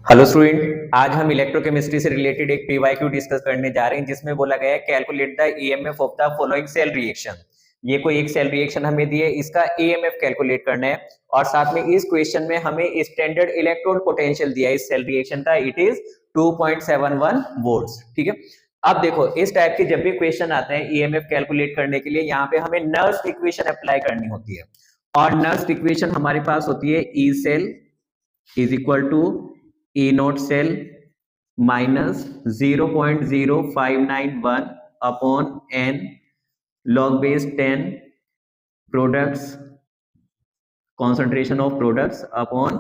Hello student, आज हम electrochemistry से रिलेटेड एक पीवाईक्यू डिस्कस करने जा रहे हैं जिसमें बोला गया है calculate the EMF of the following cell reaction. ये कोई एक सेल रिएक्शन हमें दी है, इसका ईएमएफ कैलकुलेट करना है और साथ में इस क्वेश्चन में हमें स्टैंडर्ड इलेक्ट्रोड पोटेंशियल दिया है इस सेल रिएक्शन का, इट इज 2.71 वोल्ट्स। ठीक है, अब देखो इस टाइप के जब भी क्वेश्चन आते हैं ईएमएफ कैलकुलेट करने के लिए यहाँ पे हमें नर्स इक्वेशन अप्लाई करनी होती है और नर्स इक्वेशन हमारे पास होती है E cell is equal to E naught cell minus 0.0591 upon n log base 10 products concentration of products upon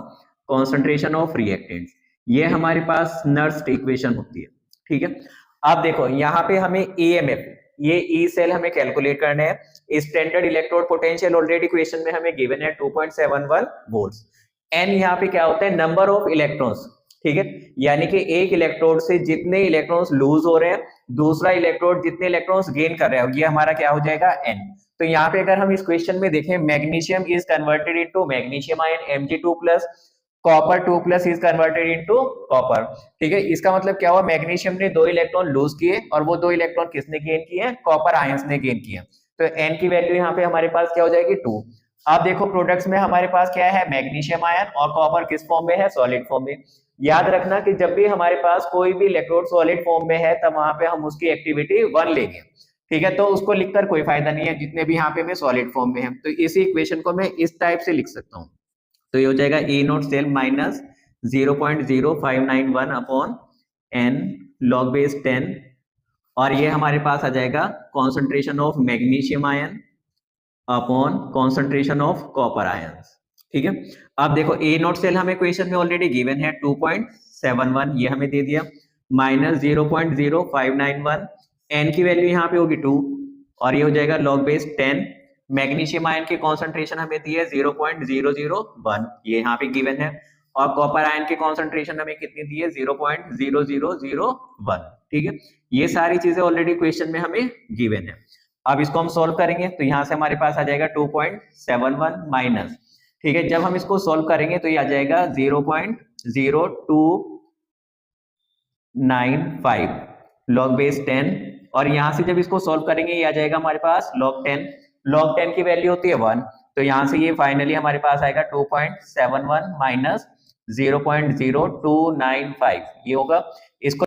concentration of reactants. ये हमारे पास नर्स इक्वेशन होती है। ठीक है, अब देखो यहाँ पे हमें EMF, ये ई सेल हमें कैलकुलेट करना है। Standard electrode potential already question में हमें गिवन है 2.71 वोल्ट्स। n यहाँ पे क्या होता है, नंबर ऑफ इलेक्ट्रॉन्स। ठीक है, यानी कि एक इलेक्ट्रोड से जितने इलेक्ट्रॉन्स लूज हो रहे हैं, दूसरा इलेक्ट्रोड जितने इलेक्ट्रॉन्स गेन कर रहे हैं, ये हमारा क्या हो जाएगा n। तो यहाँ पे अगर हम इस क्वेश्चन में देखें, magnesium is converted into magnesium ion Mg2+, copper 2+ is converted into copper. ठीक है, इसका मतलब क्या हुआ, मैग्नीशियम ने 2 इलेक्ट्रॉन लूज किए और वो 2 इलेक्ट्रॉन किसने गेन किए, कॉपर आयंस ने गेन किए। तो n की वैल्यू यहाँ पे हमारे पास क्या हो जाएगी 2। अब देखो प्रोडक्ट्स में हमारे पास क्या है, मैग्नीशियम आयन और कॉपर किस फॉर्म में है, सॉलिड फॉर्म में। याद रखना कि जब भी हमारे पास कोई भी इलेक्ट्रोड सॉलिड फॉर्म में है तब वहां पे हम उसकी एक्टिविटी 1 लेंगे। ठीक है, तो उसको लिखकर कोई फायदा नहीं है जितने भी यहाँ पे में सॉलिड फॉर्म में है। तो इसी इक्वेशन को मैं इस टाइप से लिख सकता हूँ। तो ये हो जाएगा E naught cell minus 0.0591 upon n log base 10 और ये हमारे पास आ जाएगा concentration of magnesium ion upon concentration of copper ions. ठीक है, अब देखो ए नोट सेल हमें क्वेश्चन में ऑलरेडी गिवन है 2.71, ये हमें दे दिया, माइनस 0.0591, n की वैल्यू यहाँ पे होगी 2 और ये हो जाएगा log base 10। मैग्नीशियम आयन की कॉन्सेंट्रेशन हमें दी है 0.001, ये यहाँ पे गिवन है, और कॉपर आयन की कॉन्सेंट्रेशन हमें कितनी दी है 0.0001। ठीक है, ये सारी चीजें ऑलरेडी क्वेश्चन में हमें गिवन है। अब इसको हम सॉल्व करेंगे तो यहाँ से हमारे पास आ जाएगा 2.71 माइनस, ठीक है, जब हम इसको सॉल्व करेंगे तो ये आ जाएगा 0.0295 log base 10 और यहाँ से जब इसको सॉल्व करेंगे ये आ जाएगा हमारे पास log 10। log 10 की वैल्यू होती है 1, तो यहाँ से ये फाइनली हमारे पास आएगा 2.71 माइनस 0.0295, ये होगा। इसको